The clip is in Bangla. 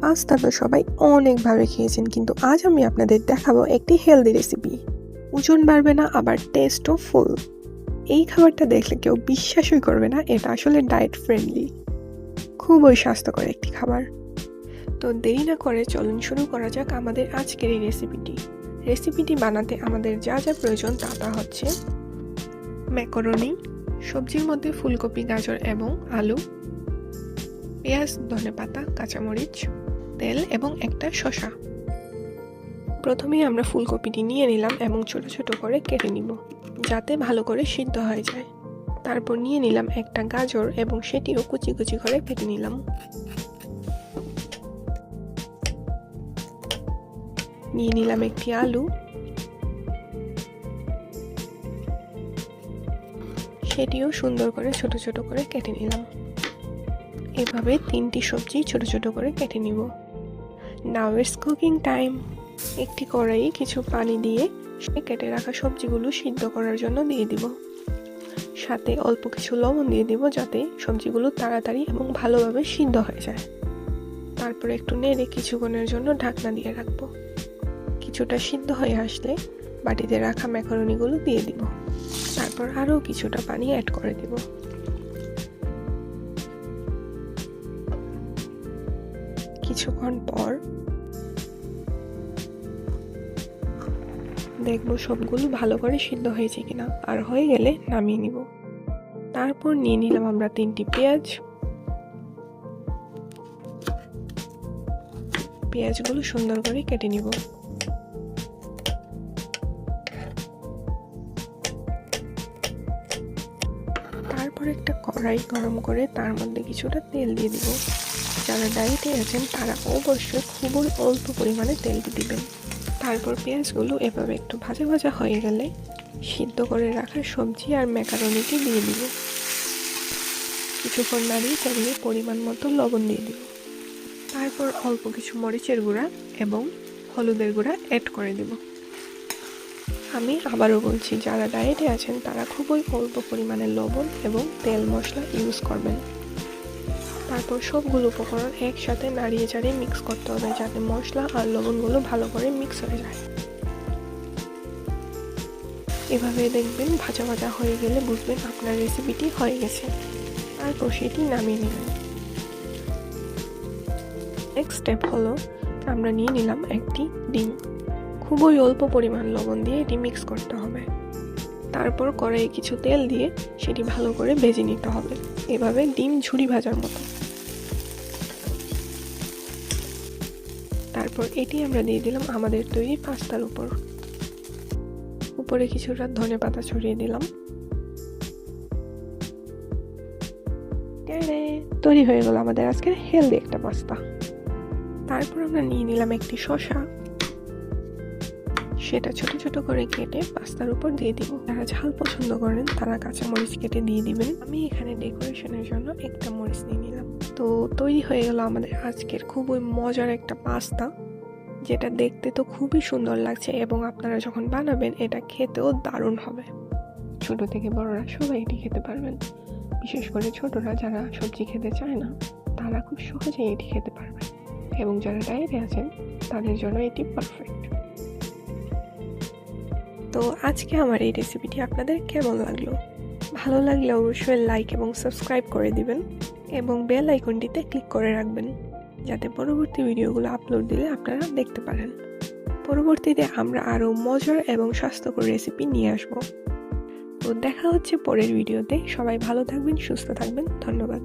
পাস্তা তো সবাই অনেকভাবে খেয়েছেন, কিন্তু আজ আমি আপনাদের দেখাবো একটি হেলদি রেসিপি। ওজন বাড়বে না, আবার টেস্টও ফুল। এই খাবারটা দেখলে কেউ বিশ্বাসই করবে না এটা আসলে ডায়েট ফ্রেন্ডলি। খুবই স্বাস্থ্যকর একটি খাবার। তো দেরি না করে চলুন শুরু করা যাক আমাদের আজকের এই রেসিপিটি বানাতে আমাদের যা যা প্রয়োজন তা হচ্ছে ম্যাকারনি, সবজির মধ্যে ফুলকপি, গাজর এবং আলু, পেঁয়াজ, ধনেপাতা, কাঁচামরিচ, তেল এবং একটা শসা। প্রথমেই আমরা ফুলকপিটি নিয়ে নিলাম এবং ছোট ছোট করে কেটে নিব যাতে ভালো করে সিদ্ধ হয়ে যায়। তারপর নিয়ে নিলাম একটা গাজর এবং সেটিও কুচি কুচি করে কেটে নিলাম। নিয়ে নিলাম একটি আলু, সেটিও সুন্দর করে ছোট ছোট করে কেটে নিলাম। এভাবে 3টি সবজি ছোট ছোট করে কেটে নিব। Now it's cooking time. একটি কড়াইয়ে কিছু পানি দিয়ে কেটে রাখা সবজিগুলো সিদ্ধ করার জন্য দিয়ে দিব। সাথে অল্প কিছু লবণ দিয়ে দিব যাতে সবজিগুলো তাড়াতাড়ি এবং ভালোভাবে সিদ্ধ হয়ে যায়। তারপর একটু নেড়ে কিছুক্ষণের জন্য ঢাকনা দিয়ে রাখবো। কিছুটা সিদ্ধ হয়ে আসলে বাটিতে রাখা ম্যাকারনিগুলো দিয়ে দিব। তারপর আরও কিছুটা পানি অ্যাড করে দিব। কিছুক্ষণ পর দেখবো সবগুলো ভালো করে সিদ্ধ হয়েছে কিনা, আর হয়ে গেলে নামিয়ে নিব। তারপর নিয়ে নিলাম আমরা 3টি পেঁয়াজগুলো সুন্দর করে কেটে নিব। তারপর একটা কড়াই গরম করে তার মধ্যে কিছুটা তেল দিয়ে দিব। যারা ডায়েটে আছেন তারা অবশ্যই খুবই অল্প পরিমাণে তেল দিবেন। তারপর পেঁয়াজগুলো এভাবে একটু ভাজা ভাজা হয়ে গেলে সিদ্ধ করে রাখা সবজি আর ম্যাকারনিটি দিয়ে দিব। কিছুক্ষণ নাড়িয়ে চালিয়ে পরিমাণ মতো লবণ দিয়ে দিব। তারপর অল্প কিছু মরিচের গুঁড়া এবং হলুদের গুঁড়া অ্যাড করে দিব। আমি আবারও বলছি, যারা ডায়েটে আছেন তারা খুবই অল্প পরিমাণে লবণ এবং তেল মশলা ইউজ করবেন। তারপর সবগুলো উপকরণ একসাথে নাড়িয়ে চাড়িয়ে মিক্স করতে হবে যাতে মশলা আর লবণগুলো ভালো করে মিক্স হয়ে যায়। এভাবে দেখবেন ভাজা ভাজা হয়ে গেলে বুঝবেন আপনার রেসিপিটি হয়ে গেছে। তারপর সেটি নামিয়ে নেবেন। নেক্সট স্টেপ হলো আমরা নিয়ে নিলাম একটি ডিম। খুবই অল্প পরিমাণ লবণ দিয়ে এটি মিক্স করতে হবে। তারপর কড়াইয়ে কিছু তেল দিয়ে সেটি ভালো করে ভেজে নিতে হবে, এভাবে ডিম ঝুরি ভাজার মতো। তারপর এটি আমরা দিয়ে দিলাম আমাদের তৈরি পাস্তার উপরে কিছুটা ধনেপাতা ছড়িয়ে দিলাম। তৈরি হয়ে গেল আমাদের আজকের হেলদি একটা পাস্তা। তারপর আমরা নিয়ে নিলাম একটি শসা, সেটা ছোট ছোট করে কেটে পাস্তার উপর দিয়ে দিব। যারা ঝাল পছন্দ করেন তারা কাঁচামরিচ কেটে দিয়ে দিবেন। আমি এখানে ডেকোরেশনের জন্য একটা মরিচ নিয়ে নিলাম। তো তৈরি হয়ে গেল আমাদের আজকের খুবই মজার একটা পাস্তা, যেটা দেখতে তো খুবই সুন্দর লাগছে এবং আপনারা যখন বানাবেন এটা খেতেও দারুণ হবে। ছোট থেকে বড়রা সবাই এটি খেতে পারবেন। বিশেষ করে ছোটরা যারা সবজি খেতে চায় না তারা খুব সহজেই এটি খেতে পারবেন, এবং যারা ডায়েটে আছেন তাদের জন্য এটি পারফেক্ট। তো আজকে আমার এই রেসিপিটি আপনাদের কেমন লাগলো? ভালো লাগলে অবশ্যই লাইক এবং সাবস্ক্রাইব করে দিবেন এবং বেল আইকনটিতে ক্লিক করে রাখবেন যাতে পরবর্তী ভিডিওগুলো আপলোড দিলে আপনারা দেখতে পারেন। পরবর্তীতে আমরা আরও মজার এবং স্বাস্থ্যকর রেসিপি নিয়ে আসব। তো দেখা হচ্ছে পরের ভিডিওতে। সবাই ভালো থাকবেন, সুস্থ থাকবেন। ধন্যবাদ।